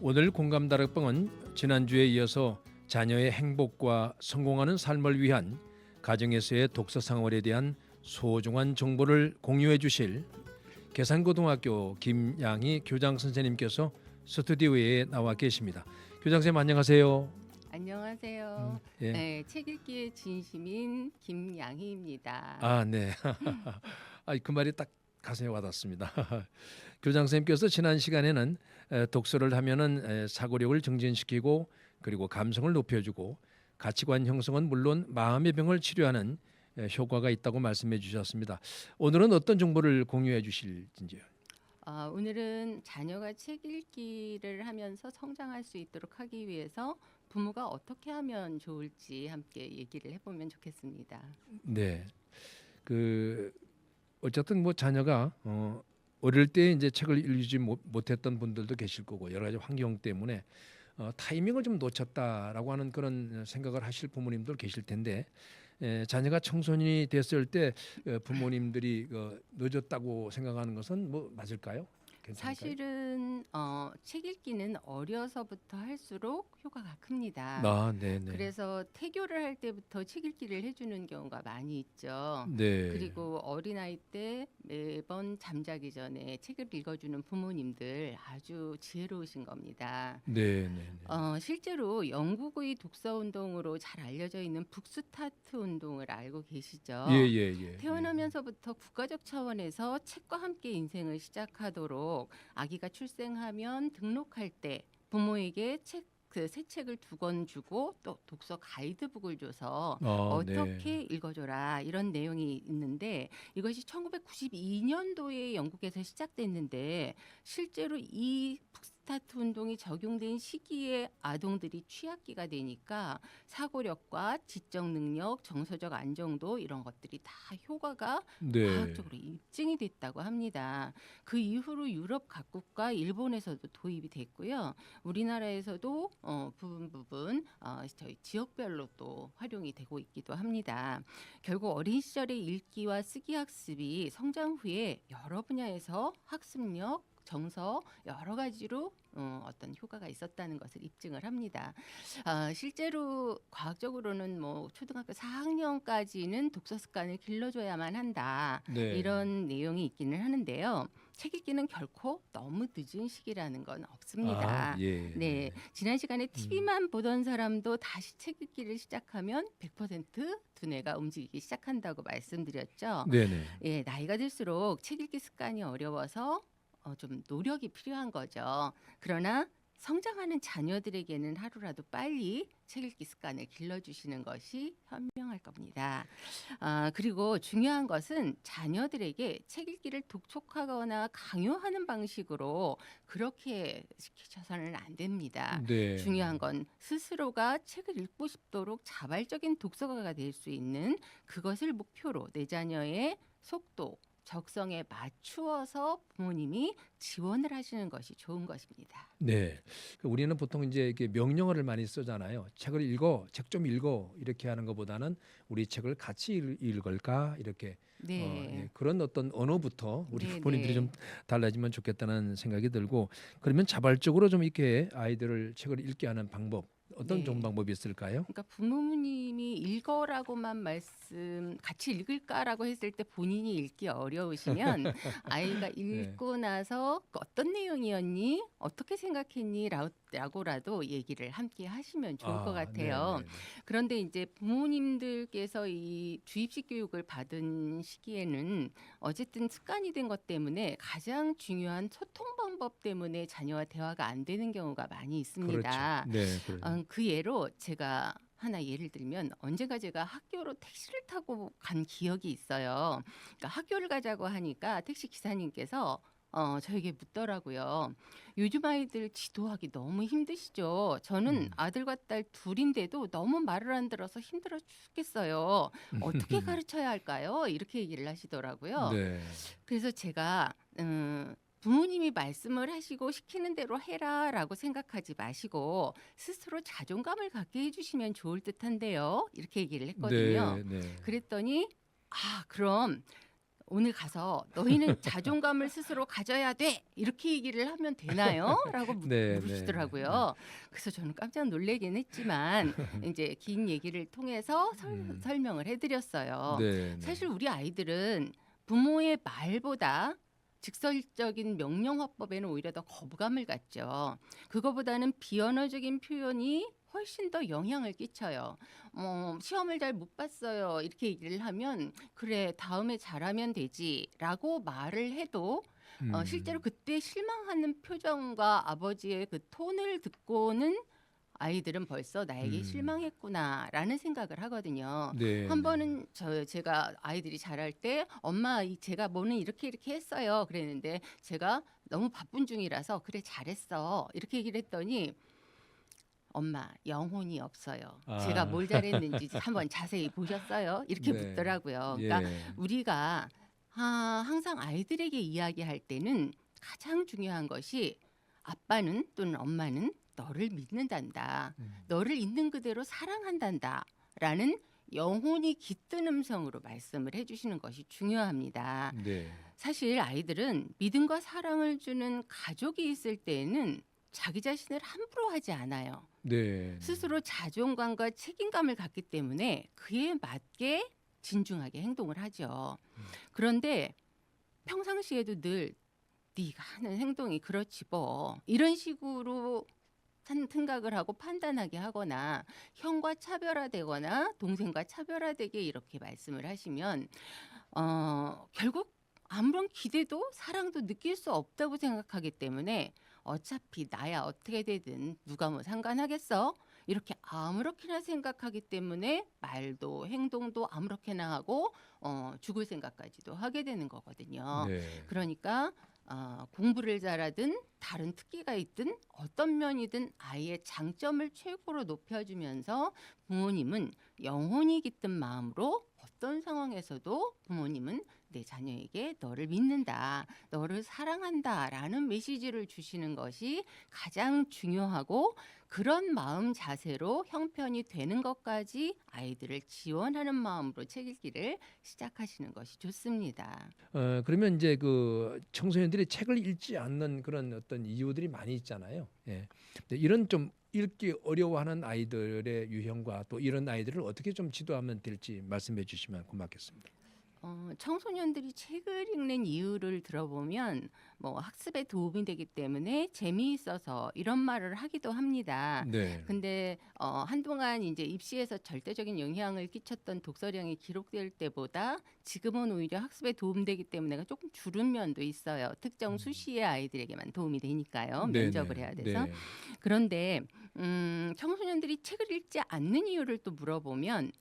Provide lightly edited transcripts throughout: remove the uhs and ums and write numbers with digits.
오늘 공감 다락방은 지난주에 이어서 자녀의 행복과 성공하는 삶을 위한 가정에서의 독서 생활에 대한 소중한 정보를 공유해 주실 계산고등학교 김양희 교장 선생님께서 스튜디오에 나와 계십니다. 교장 선생님 안녕하세요. 안녕하세요. 예. 네, 책 읽기의 진심인 김양희입니다. 아, 네. 그 말이 딱 가슴에 와닿습니다. 교장 선생님께서 지난 시간에는 독서를 하면은 사고력을 증진시키고 그리고 감성을 높여주고 가치관 형성은 물론 마음의 병을 치료하는 효과가 있다고 말씀해 주셨습니다. 오늘은 어떤 정보를 공유해 주실진지요? 오늘은 자녀가 책 읽기를 하면서 성장할 수 있도록 하기 위해서 부모가 어떻게 하면 좋을지 함께 얘기를 해보면 좋겠습니다. 네. 어쨌든 뭐 자녀가 어릴 때 이제 책을 읽지 못했던 분들도 계실 거고 여러 가지 환경 때문에 타이밍을 좀 놓쳤다라고 하는 그런 생각을 하실 부모님들 계실 텐데 자녀가 청소년이 됐을 때 부모님들이 늦었다고 생각하는 것은 뭐 맞을까요? 괜찮을까요? 사실은 책 읽기는 어려서부터 할수록 효과가 큽니다. 네네. 그래서 태교를 할 때부터 책 읽기를 해주는 경우가 많이 있죠. 네. 그리고 어린아이 때 매번 잠자기 전에 책을 읽어주는 부모님들 아주 지혜로우신 겁니다. 네네. 실제로 영국의 독서 운동으로 잘 알려져 있는 북스타트 운동을 알고 계시죠? 예예예. 태어나면서부터 국가적 차원에서 책과 함께 인생을 시작하도록 아기가 출생하면 등록할 때 부모에게 새 책을 2권 주고 또 독서 가이드북을 줘서 어떻게 네. 읽어줘라 이런 내용이 있는데 이것이 1992년도에 영국에서 시작됐는데 실제로 이 북스타트 운동이 적용된 시기에 아동들이 취학기가 되니까 사고력과 지적 능력, 정서적 안정도 이런 것들이 다 효과가 네. 과학적으로 입증이 됐다고 합니다. 그 이후로 유럽 각국과 일본에서도 도입이 됐고요. 우리나라에서도 부분 저희 지역별로 또 활용이 되고 있기도 합니다. 결국 어린 시절의 읽기와 쓰기 학습이 성장 후에 여러 분야에서 학습력, 정서 여러 가지로 어떤 효과가 있었다는 것을 입증을 합니다. 실제로 과학적으로는 뭐 초등학교 4학년까지는 독서 습관을 길러줘야만 한다. 네. 이런 내용이 있기는 하는데요. 책 읽기는 결코 너무 늦은 시기라는 건 없습니다. 예. 네, 지난 시간에 TV만 보던 사람도 다시 책 읽기를 시작하면 100% 두뇌가 움직이기 시작한다고 말씀드렸죠. 네네. 예, 나이가 들수록 책 읽기 습관이 어려워서 좀 노력이 필요한 거죠. 그러나 성장하는 자녀들에게는 하루라도 빨리 책 읽기 습관을 길러주시는 것이 현명할 겁니다. 그리고 중요한 것은 자녀들에게 책 읽기를 독촉하거나 강요하는 방식으로 그렇게 시키셔서는 안 됩니다. 네. 중요한 건 스스로가 책을 읽고 싶도록 자발적인 독서가가 될 수 있는 그것을 목표로 내 자녀의 속도, 적성에 맞추어서 부모님이 지원을 하시는 것이 좋은 것입니다. 네. 우리는 보통 이제 이렇게 명령어를 많이 쓰잖아요. 책을 읽어, 책 좀 읽어 이렇게 하는 것보다는 우리 책을 같이 읽을까 이렇게 네. 그런 어떤 언어부터 우리 네, 부모님들이 네. 좀 달라지면 좋겠다는 생각이 들고 그러면 자발적으로 좀 이렇게 아이들을 책을 읽게 하는 방법 어떤 네. 좋은 방법이 있을까요? 그러니까 부모님이 읽어라고만 같이 읽을까라고 했을 때 본인이 읽기 어려우시면 아이가 읽고 나서 어떤 내용이었니? 어떻게 생각했니? 라고라도 얘기를 함께 하시면 좋을 것 같아요. 네네네. 그런데 이제 부모님들께서 이 주입식 교육을 받은 시기에는 어쨌든 습관이 된 것 때문에 가장 중요한 소통 방법 때문에 자녀와 대화가 안 되는 경우가 많이 있습니다. 그렇죠. 네, 그렇죠. 그 예로 제가 하나 예를 들면 언젠가 제가 학교로 택시를 타고 간 기억이 있어요. 그러니까 학교를 가자고 하니까 택시 기사님께서 저에게 묻더라고요. 요즘 아이들 지도하기 너무 힘드시죠? 저는 아들과 딸 둘인데도 너무 말을 안 들어서 힘들어 죽겠어요. 어떻게 가르쳐야 할까요? 이렇게 얘기를 하시더라고요. 네. 그래서 제가 부모님이 말씀을 하시고 시키는 대로 해라라고 생각하지 마시고 스스로 자존감을 갖게 해주시면 좋을 듯한데요. 이렇게 얘기를 했거든요. 네. 그랬더니 그럼 오늘 가서 너희는 자존감을 스스로 가져야 돼 이렇게 얘기를 하면 되나요? 라고 네, 물으시더라고요. 그래서 저는 깜짝 놀라긴 했지만 이제 긴 얘기를 통해서 설명을 해드렸어요. 네, 네. 사실 우리 아이들은 부모의 말보다 직설적인 명령 화법에는 오히려 더 거부감을 갖죠. 그거보다는 비언어적인 표현이 훨씬 더 영향을 끼쳐요. 시험을 잘 못 봤어요. 이렇게 얘기를 하면 그래 다음에 잘하면 되지라고 말을 해도 실제로 그때 실망하는 표정과 아버지의 그 톤을 듣고는 아이들은 벌써 나에게 실망했구나라는 생각을 하거든요. 네, 한 네. 번은 제가 아이들이 잘할 때 엄마 제가 뭐는 이렇게 했어요. 그랬는데 제가 너무 바쁜 중이라서 그래 잘했어. 이렇게 얘기를 했더니 엄마 영혼이 없어요. 제가 뭘 잘했는지 한번 자세히 보셨어요? 이렇게 네. 묻더라고요. 그러니까 예. 우리가 항상 아이들에게 이야기할 때는 가장 중요한 것이 아빠는 또는 엄마는 너를 믿는단다. 너를 있는 그대로 사랑한단다. 라는 영혼이 깃든 음성으로 말씀을 해주시는 것이 중요합니다. 네. 사실 아이들은 믿음과 사랑을 주는 가족이 있을 때에는 자기 자신을 함부로 하지 않아요. 네. 스스로 자존감과 책임감을 갖기 때문에 그에 맞게 진중하게 행동을 하죠. 그런데 평상시에도 늘 네가 하는 행동이 그렇지 뭐 이런 식으로 생각을 하고 판단하게 하거나 형과 차별화되거나 동생과 차별화되게 이렇게 말씀을 하시면 결국 아무런 기대도 사랑도 느낄 수 없다고 생각하기 때문에 어차피 나야 어떻게 되든 누가 뭐 상관하겠어? 이렇게 아무렇게나 생각하기 때문에 말도 행동도 아무렇게나 하고 죽을 생각까지도 하게 되는 거거든요. 네. 그러니까 공부를 잘하든 다른 특기가 있든 어떤 면이든 아이의 장점을 최고로 높여주면서 부모님은 영혼이 깃든 마음으로 어떤 상황에서도 부모님은 내 자녀에게 너를 믿는다, 너를 사랑한다라는 메시지를 주시는 것이 가장 중요하고 그런 마음 자세로 형편이 되는 것까지 아이들을 지원하는 마음으로 책 읽기를 시작하시는 것이 좋습니다. 그러면 이제 그 청소년들이 책을 읽지 않는 그런 어떤 이유들이 많이 있잖아요. 예. 근데 이런 좀 읽기 어려워하는 아이들의 유형과 또 이런 아이들을 어떻게 좀 지도하면 될지 말씀해 주시면 고맙겠습니다. 청소년들이 책을 읽는 이유를 들어보면 뭐 학습에 도움이 되기 때문에 재미있어서 이런 말을 하기도 합니다. 네. 근데 한동안 이제 입시에서 절대적인 영향을 끼쳤던 독서량이 기록될 때보다 지금은 오히려 학습에 도움되기 때문에 조금 줄은 면도 있어요. 특정 수시의 아이들에게만 도움이 되니까요. 네, 면접을 네. 해야 돼서. 네. 그런데 청소년들이 책을 읽지 않는 이유를 또 물어보면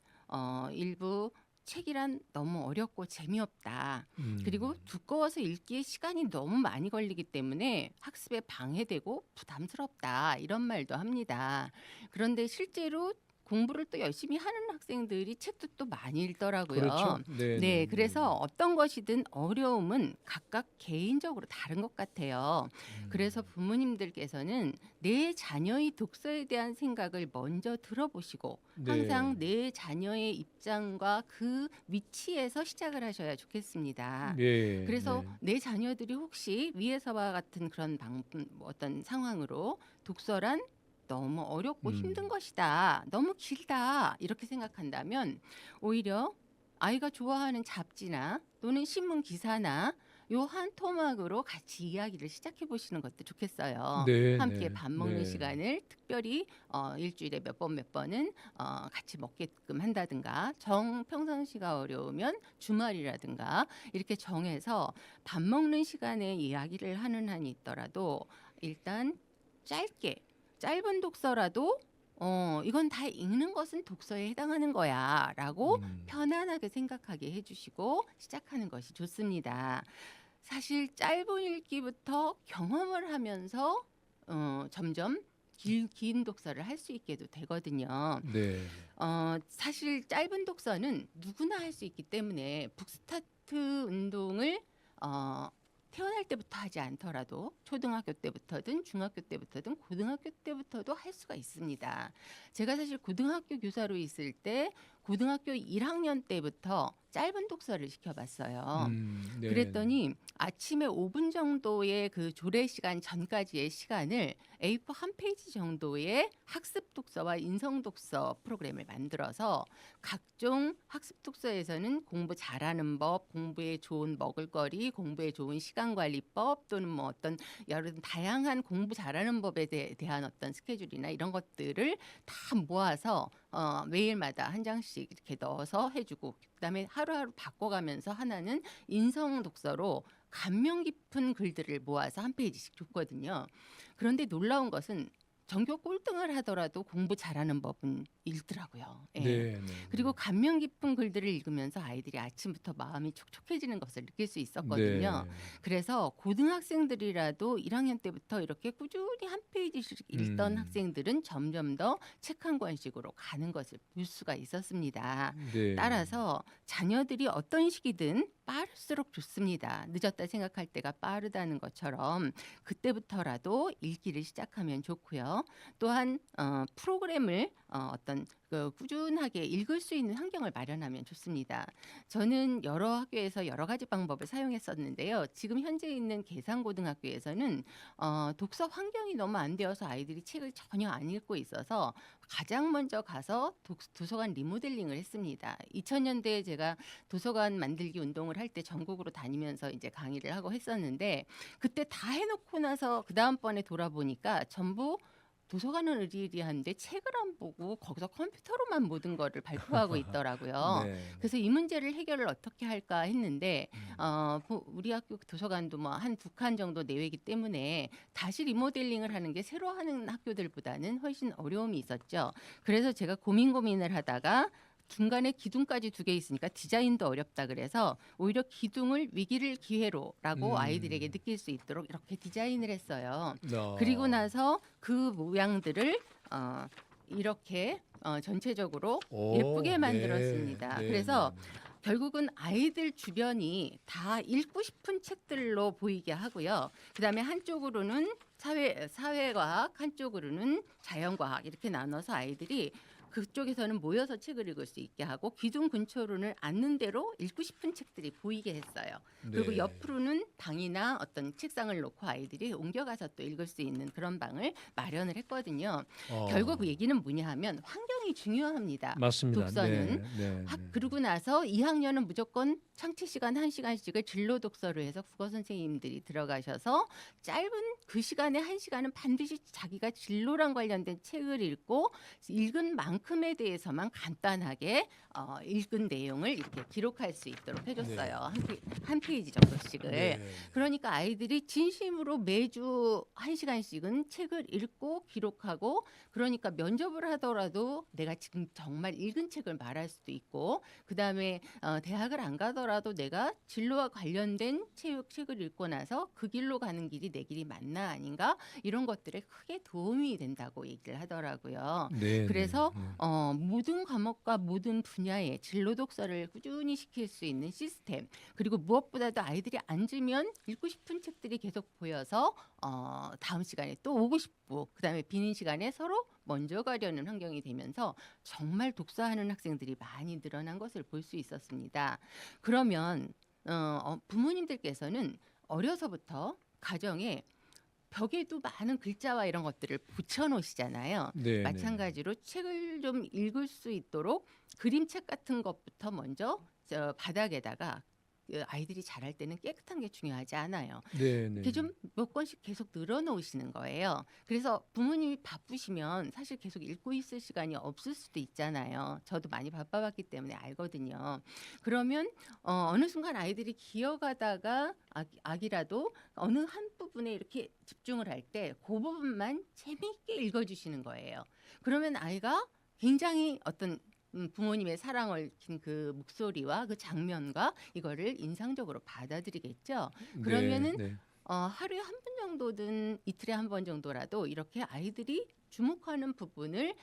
일부 책이란 너무 어렵고 재미없다. 그리고 두꺼워서 읽기에 시간이 너무 많이 걸리기 때문에 학습에 방해되고 부담스럽다. 이런 말도 합니다. 그런데 실제로 공부를 또 열심히 하는 학생들이 책도 또 많이 읽더라고요. 그렇죠. 네, 네, 그래서 어떤 것이든 어려움은 각각 개인적으로 다른 것 같아요. 그래서 부모님들께서는 내 자녀의 독서에 대한 생각을 먼저 들어보시고 네. 항상 내 자녀의 입장과 그 위치에서 시작을 하셔야 좋겠습니다. 네. 그래서 네. 내 자녀들이 혹시 위에서와 같은 그런 어떤 상황으로 독서란 너무 어렵고 힘든 것이다. 너무 길다. 이렇게 생각한다면 오히려 아이가 좋아하는 잡지나 또는 신문 기사나 요 한 토막으로 같이 이야기를 시작해 보시는 것도 좋겠어요. 네, 함께 네. 밥 먹는 네. 시간을 특별히 일주일에 몇 번은 같이 먹게끔 한다든가 평상시가 어려우면 주말이라든가 이렇게 정해서 밥 먹는 시간에 이야기를 하는 한이 있더라도 일단 짧은 독서라도 이건 다 읽는 것은 독서에 해당하는 거야 라고 편안하게 생각하게 해주시고 시작하는 것이 좋습니다. 사실 짧은 읽기부터 경험을 하면서 점점 긴 독서를 할 수 있게도 되거든요. 네. 사실 짧은 독서는 누구나 할 수 있기 때문에 북스타트 운동을 태어날 때부터 하지 않더라도 초등학교 때부터든 중학교 때부터든 고등학교 때부터도 할 수가 있습니다. 제가 사실 고등학교 교사로 있을 때 고등학교 1학년 때부터 짧은 독서를 시켜봤어요. 네. 그랬더니 아침에 5분 정도의 그 조례 시간 전까지의 시간을 A4 한 페이지 정도의 학습 독서와 인성 독서 프로그램을 만들어서 각종 학습 독서에서는 공부 잘하는 법, 공부에 좋은 먹을거리, 공부에 좋은 시간 관리법 또는 뭐 어떤 여러 다양한 공부 잘하는 법에 대한 어떤 스케줄이나 이런 것들을 다 모아서 매일마다 한 장씩 이렇게 넣어서 해주고 그다음에 하루하루 바꿔가면서 하나는 인성 독서로 감명 깊은 글들을 모아서 한 페이지씩 줬거든요. 그런데 놀라운 것은 전교 꼴등을 하더라도 공부 잘하는 법은 읽더라고요. 예. 네. 그리고 감명 깊은 글들을 읽으면서 아이들이 아침부터 마음이 촉촉해지는 것을 느낄 수 있었거든요. 네. 그래서 고등학생들이라도 1학년 때부터 이렇게 꾸준히 한 페이지씩 읽던 학생들은 점점 더 책 한 권씩으로 가는 것을 볼 수가 있었습니다. 네. 따라서 자녀들이 어떤 시기든 빠를수록 좋습니다. 늦었다 생각할 때가 빠르다는 것처럼 그때부터라도 읽기를 시작하면 좋고요. 또한 프로그램을 어떤 꾸준하게 읽을 수 있는 환경을 마련하면 좋습니다. 저는 여러 학교에서 여러 가지 방법을 사용했었는데요. 지금 현재 있는 계산고등학교에서는 독서 환경이 너무 안 되어서 아이들이 책을 전혀 안 읽고 있어서 가장 먼저 가서 도서관 리모델링을 했습니다. 2000년대에 제가 도서관 만들기 운동을 할 때 전국으로 다니면서 이제 강의를 하고 했었는데 그때 다 해놓고 나서 그 다음번에 돌아보니까 전부 도서관은 의리의리한데 책을 안 보고 거기서 컴퓨터로만 모든 거를 발표하고 있더라고요. 네. 그래서 이 문제를 해결을 어떻게 할까 했는데 우리 학교 도서관도 뭐 한 두 칸 정도 내외이기 때문에 다시 리모델링을 하는 게 새로 하는 학교들보다는 훨씬 어려움이 있었죠. 그래서 제가 고민을 하다가 중간에 기둥까지 두 개 있으니까 디자인도 어렵다 그래서 오히려 기둥을 위기를 기회로라고 아이들에게 느낄 수 있도록 이렇게 디자인을 했어요. 그리고 나서 그 모양들을 이렇게 전체적으로 예쁘게 만들었습니다. 그래서 결국은 아이들 주변이 다 읽고 싶은 책들로 보이게 하고요. 그다음에 한쪽으로는 사회과학, 한쪽으로는 자연과학 이렇게 나눠서 아이들이 그쪽에서는 모여서 책을 읽을 수 있게 하고 기둥 근처로는 앉는 대로 읽고 싶은 책들이 보이게 했어요. 그리고 네. 옆으로는 방이나 어떤 책상을 놓고 아이들이 옮겨가서 또 읽을 수 있는 그런 방을 마련을 했거든요. 결국 얘기는 뭐냐 하면 환경이 중요합니다. 맞습니다. 독서는. 네. 그러고 나서 2학년은 무조건 창치 시간 1시간씩을 진로 독서로 해서 국어 선생님들이 들어가셔서 짧은 그 시간에 1시간은 반드시 자기가 진로랑 관련된 책을 읽고 읽은 만큼에 대해서만 간단하게 읽은 내용을 이렇게 기록할 수 있도록 해줬어요. 한 페이지 정도씩을. 네. 그러니까 아이들이 진심으로 매주 1시간씩은 책을 읽고 기록하고 그러니까 면접을 하더라도 내가 지금 정말 읽은 책을 말할 수도 있고 그다음에 대학을 안 가더라도 내가 진로와 관련된 책을 읽고 나서 그 길로 가는 길이 내 길이 맞나 아닌가 이런 것들에 크게 도움이 된다고 얘기를 하더라고요. 네. 그래서 모든 과목과 모든 분야의 진로 독서를 꾸준히 시킬 수 있는 시스템 그리고 무엇보다도 아이들이 앉으면 읽고 싶은 책들이 계속 보여서 다음 시간에 또 오고 싶고 그다음에 비는 시간에 서로 먼저 가려는 환경이 되면서 정말 독서하는 학생들이 많이 늘어난 것을 볼 수 있었습니다. 그러면 부모님들께서는 어려서부터 가정에 벽에도 많은 글자와 이런 것들을 붙여놓으시잖아요. 네. 마찬가지로 책을 좀 읽을 수 있도록 그림책 같은 것부터 먼저 바닥에다가 아이들이 잘할 때는 깨끗한 게 중요하지 않아요. 네. 이렇게 좀 몇 권씩 계속 늘어놓으시는 거예요. 그래서 부모님이 바쁘시면 사실 계속 읽고 있을 시간이 없을 수도 있잖아요. 저도 많이 바빠봤기 때문에 알거든요. 그러면 어느 순간 아이들이 기어가다가 아기라도 어느 한 부분에 이렇게 집중을 할 때 그 부분만 재미있게 읽어주시는 거예요. 그러면 아이가 굉장히 어떤 부모님의 사랑을 얽힌 그 목소리와 그 장면과 이거를 인상적으로 받아들이겠죠. 그러면은 하루에 한 번 정도든 이틀에 한 번 정도라도 이렇게 아이들이 주목하는 부분을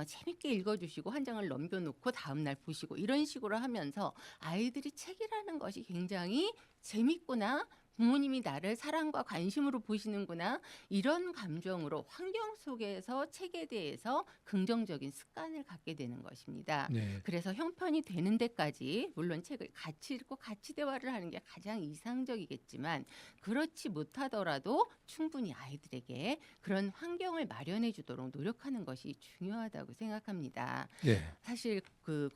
재밌게 읽어주시고 한 장을 넘겨놓고 다음날 보시고 이런 식으로 하면서 아이들이 책이라는 것이 굉장히 재밌구나 부모님이 나를 사랑과 관심으로 보시는구나 이런 감정으로 환경 속에서 책에 대해서 긍정적인 습관을 갖게 되는 것입니다. 네. 그래서 형편이 되는 데까지 물론 책을 같이 읽고 같이 대화를 하는 게 가장 이상적이겠지만 그렇지 못하더라도 충분히 아이들에게 그런 환경을 마련해 주도록 노력하는 것이 중요하다고 생각합니다. 네. 사실 그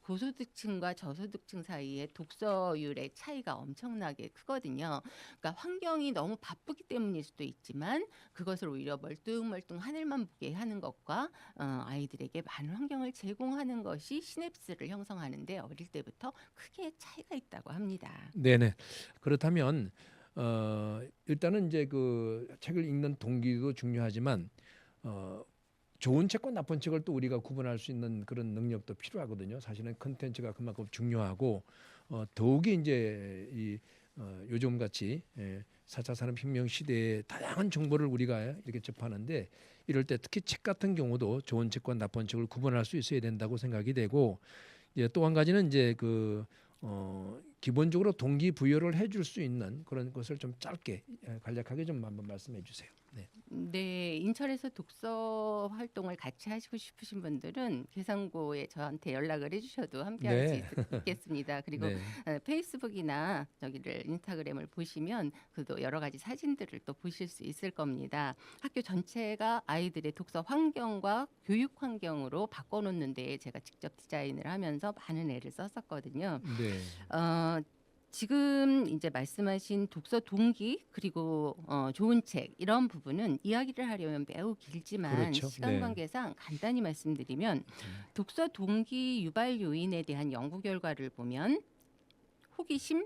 고소득층과 저소득층 사이에 독서율의 차이가 엄청나게 크거든요. 그러니까 환경이 너무 바쁘기 때문일 수도 있지만 그것을 오히려 멀뚱멀뚱 하늘만 보게 하는 것과 아이들에게 많은 환경을 제공하는 것이 시냅스를 형성하는 데 어릴 때부터 크게 차이가 있다고 합니다. 네네. 그렇다면 일단은 이제 그 책을 읽는 동기도 중요하지만 좋은 책과 나쁜 책을 또 우리가 구분할 수 있는 그런 능력도 필요하거든요. 사실은 컨텐츠가 그만큼 중요하고 더욱이 이제 이 요즘 같이 4차 산업혁명 시대의 다양한 정보를 우리가 이렇게 접하는데 이럴 때 특히 책 같은 경우도 좋은 책과 나쁜 책을 구분할 수 있어야 된다고 생각이 되고 또 한 가지는 이제 그 기본적으로 동기부여를 해줄 수 있는 그런 것을 좀 짧게 간략하게 좀 한번 말씀해 주세요. 네. 네, 인천에서 독서 활동을 같이 하시고 싶으신 분들은 계상고에 저한테 연락을 해주셔도 함께할 수 네. 있겠습니다. 그리고 네. 페이스북이나 저기를 인스타그램을 보시면 그도 여러 가지 사진들을 또 보실 수 있을 겁니다. 학교 전체가 아이들의 독서 환경과 교육 환경으로 바꿔놓는데 제가 직접 디자인을 하면서 많은 애를 썼었거든요. 네. 지금 이제 말씀하신 독서 동기 그리고 좋은 책 이런 부분은 이야기를 하려면 매우 길지만 그렇죠. 시간 네. 관계상 간단히 말씀드리면 독서 동기 유발 요인에 대한 연구 결과를 보면 호기심,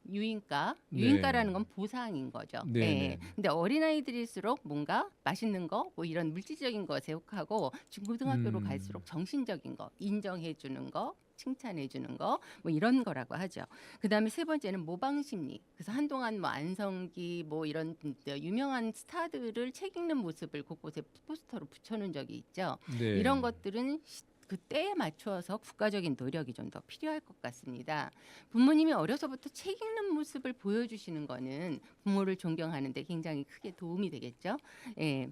유인가, 네. 유인가라는 건 보상인 거죠. 네, 예. 네. 근데 어린아이들일수록 뭔가 맛있는 거, 뭐 이런 물질적인 것에 혹하고 중고등학교로 갈수록 정신적인 거, 인정해 주는 거, 칭찬해 주는 거, 뭐 이런 거라고 하죠. 그다음에 세 번째는 모방 심리. 그래서 한동안 뭐 안성기 뭐 이런 유명한 스타들을 책 읽는 모습을 곳곳에 포스터로 붙여놓은 적이 있죠. 네. 이런 것들은 그 때에 맞추어서 국가적인 노력이 좀 더 필요할 것 같습니다. 부모님이 어려서부터 책 읽는 모습을 보여주시는 거는 부모를 존경하는 데 굉장히 크게 도움이 되겠죠. 예.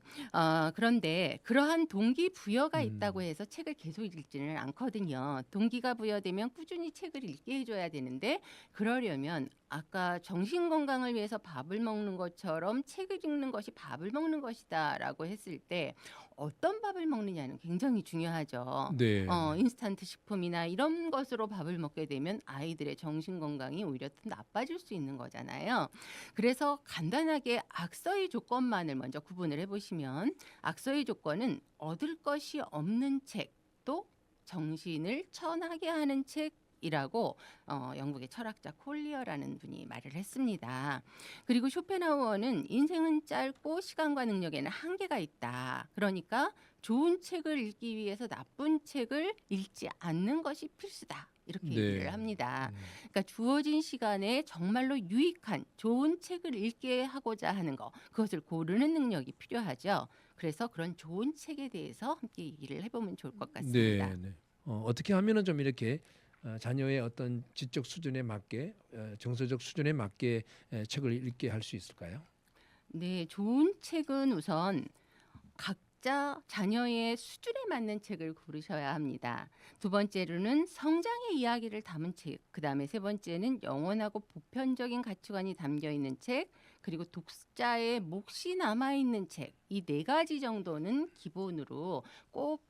그런데 그러한 동기부여가 있다고 해서 책을 계속 읽지는 않거든요. 동기가 부여되면 꾸준히 책을 읽게 해줘야 되는데 그러려면 아까 정신 건강을 위해서 밥을 먹는 것처럼 책을 읽는 것이 밥을 먹는 것이다라고 했을 때 어떤 밥을 먹느냐는 굉장히 중요하죠. 네. 인스턴트 식품이나 이런 것으로 밥을 먹게 되면 아이들의 정신 건강이 오히려 더 나빠질 수 있는 거잖아요. 그래서 간단하게 악서의 조건만을 먼저 구분을 해보시면 악서의 조건은 얻을 것이 없는 책, 또 정신을 천하게 하는 책이라고 영국의 철학자 콜리어라는 분이 말을 했습니다. 그리고 쇼펜하우어는 인생은 짧고 시간과 능력에는 한계가 있다. 그러니까 좋은 책을 읽기 위해서 나쁜 책을 읽지 않는 것이 필수다. 이렇게 네. 얘기를 합니다. 그러니까 주어진 시간에 정말로 유익한 좋은 책을 읽게 하고자 하는 거, 그것을 고르는 능력이 필요하죠. 그래서 그런 좋은 책에 대해서 함께 얘기를 해보면 좋을 것 같습니다. 네. 네. 어떻게 하면은 좀 이렇게 자녀의 어떤 지적 수준에 맞게 정서적 수준에 맞게 책을 읽게 할 수 있을까요? 네, 좋은 책은 우선 각자 자녀의 수준에 맞는 책을 고르셔야 합니다. 두 번째로는 성장의 이야기를 담은 책, 그 다음에 세 번째는 영원하고 보편적인 가치관이 담겨 있는 책, 그리고 독자의 몫이 남아 있는 책, 이 네 가지 정도는 기본으로 꼭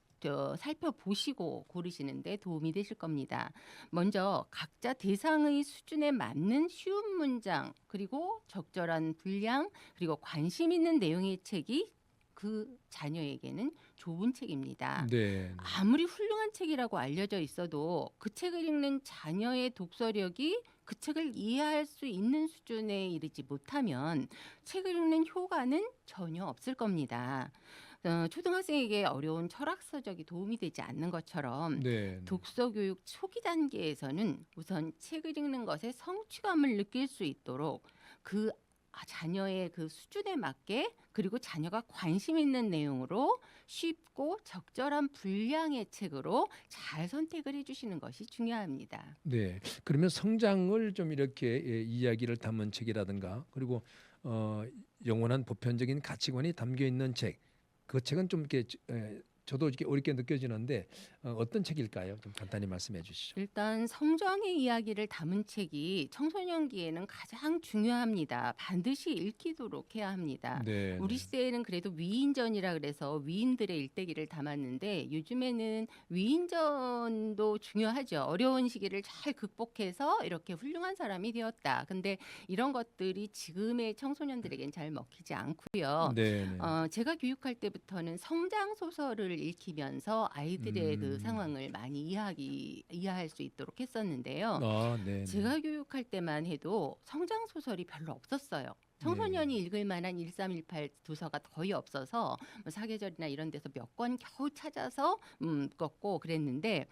살펴보시고 고르시는데 도움이 되실 겁니다. 먼저 각자 대상의 수준에 맞는 쉬운 문장, 그리고 적절한 분량, 그리고 관심 있는 내용의 책이 그 자녀에게는 좋은 책입니다. 네. 아무리 훌륭한 책이라고 알려져 있어도 그 책을 읽는 자녀의 독서력이 그 책을 이해할 수 있는 수준에 이르지 못하면 책을 읽는 효과는 전혀 없을 겁니다. 초등학생에게 어려운 철학 서적이 도움이 되지 않는 것처럼 네. 독서 교육 초기 단계에서는 우선 책을 읽는 것에 성취감을 느낄 수 있도록 그 자녀의 그 수준에 맞게 그리고 자녀가 관심 있는 내용으로 쉽고 적절한 분량의 책으로 잘 선택을 해주시는 것이 중요합니다. 네. 그러면 성장을 좀 이렇게 이야기를 담은 책이라든가 그리고 영원한 보편적인 가치관이 담겨 있는 책. 그 책은 좀 이렇게 저도 이렇게 어렵게 느껴지는데 어떤 책일까요? 좀 간단히 말씀해 주시죠. 일단 성장의 이야기를 담은 책이 청소년기에는 가장 중요합니다. 반드시 읽히도록 해야 합니다. 네, 우리 네. 시대에는 그래도 위인전이라 그래서 위인들의 일대기를 담았는데 요즘에는 위인전도 중요하죠. 어려운 시기를 잘 극복해서 이렇게 훌륭한 사람이 되었다. 근데 이런 것들이 지금의 청소년들에겐 잘 먹히지 않고요. 네, 네. 제가 교육할 때부터는 성장 소설을 읽히면서 아이들의 그 상황을 많이 이해할 수 있도록 했었는데요. 네, 네. 제가 교육할 때만 해도 성장 소설이 별로 없었어요. 청소년이 읽을 만한 1318 도서가 거의 없어서 뭐 사계절이나 이런 데서 몇 권 겨우 찾아서 읽었고 그랬는데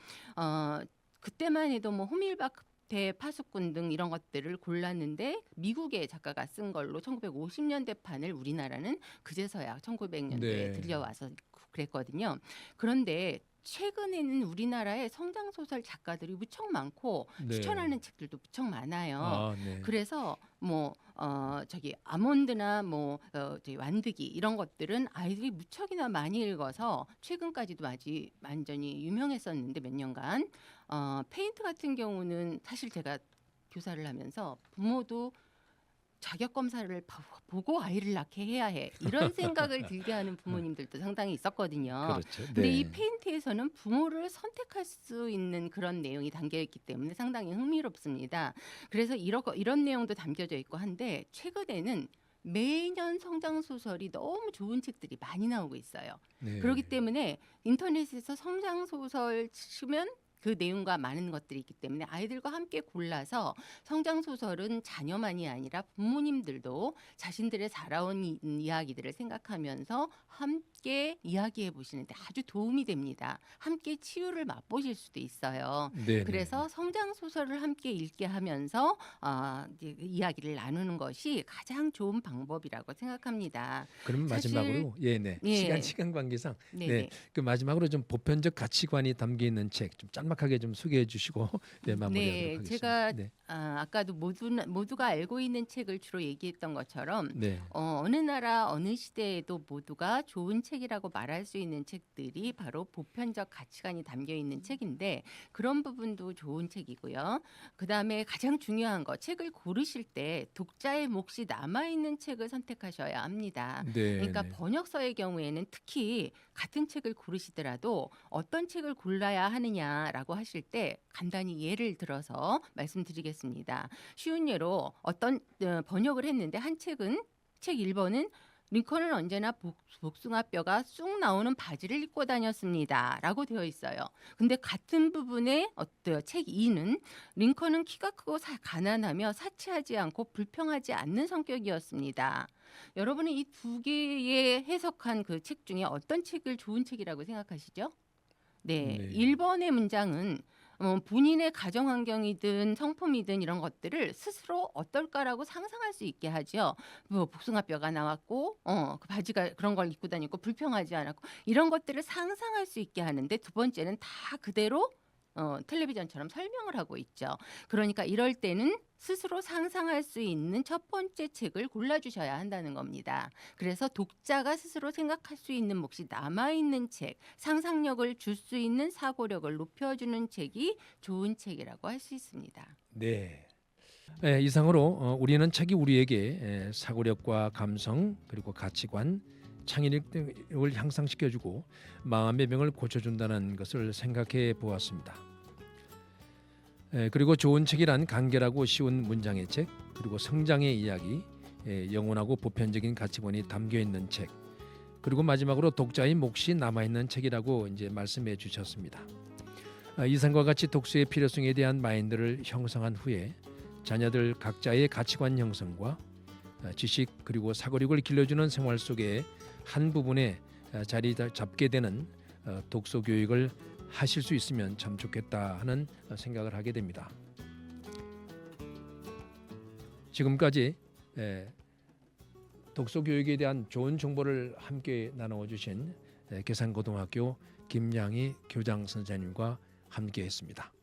그때만 해도 뭐 호밀박 대파수꾼 등 이런 것들을 골랐는데 미국의 작가가 쓴 걸로 1950년대 판을 우리나라는 그제서야 1900년대에 네. 들려와서 그랬거든요. 그런데 최근에는 우리나라에 성장 소설 작가들이 무척 많고 네. 추천하는 책들도 무척 많아요. 네. 그래서 뭐 저기 아몬드나 뭐 저기 완득이 이런 것들은 아이들이 무척이나 많이 읽어서 최근까지도 아직 완전히 유명했었는데 몇 년간 페인트 같은 경우는 사실 제가 교사를 하면서 부모도 자격 검사를 보고 아이를 낳게 해야 해 이런 생각을 들게 하는 부모님들도 상당히 있었거든요. 그렇죠. 근데 네. 이 페인트에서는 부모를 선택할 수 있는 그런 내용이 담겨 있기 때문에 상당히 흥미롭습니다. 그래서 이런 내용도 담겨져 있고 한데 최근에는 매년 성장 소설이 너무 좋은 책들이 많이 나오고 있어요. 네. 그렇기 때문에 인터넷에서 성장 소설 치면 그 내용과 많은 것들이 있기 때문에 아이들과 함께 골라서 성장 소설은 자녀만이 아니라 부모님들도 자신들의 살아온 이야기들을 생각하면서 함께 이야기해 보시는데 아주 도움이 됩니다. 함께 치유를 맛보실 수도 있어요. 네, 그래서 성장 소설을 함께 읽게 하면서 이제 이야기를 나누는 것이 가장 좋은 방법이라고 생각합니다. 그럼 사실- 마지막으로 네. 예. 시간 관계상 네네. 그 마지막으로 좀 보편적 가치관이 담겨 있는 책 좀 짤막하게 좀 소개해 주시고 마무리하도록 네, 하겠습니다. 제가 네. 아까도 모두가 알고 있는 책을 주로 얘기했던 것처럼 네. 어느 나라 어느 시대에도 모두가 좋은 책이라고 말할 수 있는 책들이 바로 보편적 가치관이 담겨 있는 책인데 그런 부분도 좋은 책이고요. 그다음에 가장 중요한 거 책을 고르실 때 독자의 몫이 남아 있는 책을 선택하셔야 합니다. 네. 그러니까 네. 번역서의 경우에는 특히 같은 책을 고르시더라도 어떤 책을 골라야 하느냐라고 하실 때 간단히 예를 들어서 말씀드리겠습니다. 쉬운 예로 어떤 번역을 했는데 한 책은 책 1번은 링컨은 언제나 복숭아뼈가 쑥 나오는 바지를 입고 다녔습니다. 라고 되어 있어요. 근데 같은 부분에 책 2는 링컨은 키가 크고 가난하며 사치하지 않고 불평하지 않는 성격이었습니다. 여러분은 이 두 개의 해석한 그 책 중에 어떤 책을 좋은 책이라고 생각하시죠? 네, 네. 1번의 문장은 본인의 가정 환경이든 성품이든 이런 것들을 스스로 어떨까라고 상상할 수 있게 하죠. 뭐 복숭아뼈가 나왔고, 그 바지가 그런 걸 입고 다니고 불평하지 않았고 이런 것들을 상상할 수 있게 하는데 두 번째는 다 그대로 텔레비전처럼 설명을 하고 있죠. 그러니까 이럴 때는 스스로 상상할 수 있는 첫 번째 책을 골라주셔야 한다는 겁니다. 그래서 독자가 스스로 생각할 수 있는 몫이 남아있는 책, 상상력을 줄 수 있는 사고력을 높여주는 책이 좋은 책이라고 할 수 있습니다. 네. 이상으로 우리는 책이 우리에게 사고력과 감성 그리고 가치관, 창의력을 향상시켜주고 마음의 병을 고쳐준다는 것을 생각해 보았습니다. 그리고 좋은 책이란 간결하고 쉬운 문장의 책, 그리고 성장의 이야기, 영원하고 보편적인 가치관이 담겨 있는 책, 그리고 마지막으로 독자의 몫이 남아 있는 책이라고 이제 말씀해 주셨습니다. 이상과 같이 독서의 필요성에 대한 마인드를 형성한 후에 자녀들 각자의 가치관 형성과 지식 그리고 사고력을 길러주는 생활 속에 한 부분에 자리 잡게 되는 독서 교육을 하실 수 있으면 참 좋겠다 하는 생각을 하게 됩니다. 지금까지 독서 교육에 대한 좋은 정보를 함께 나누어 주신 계산고등학교 김양희 교장 선생님과 함께했습니다.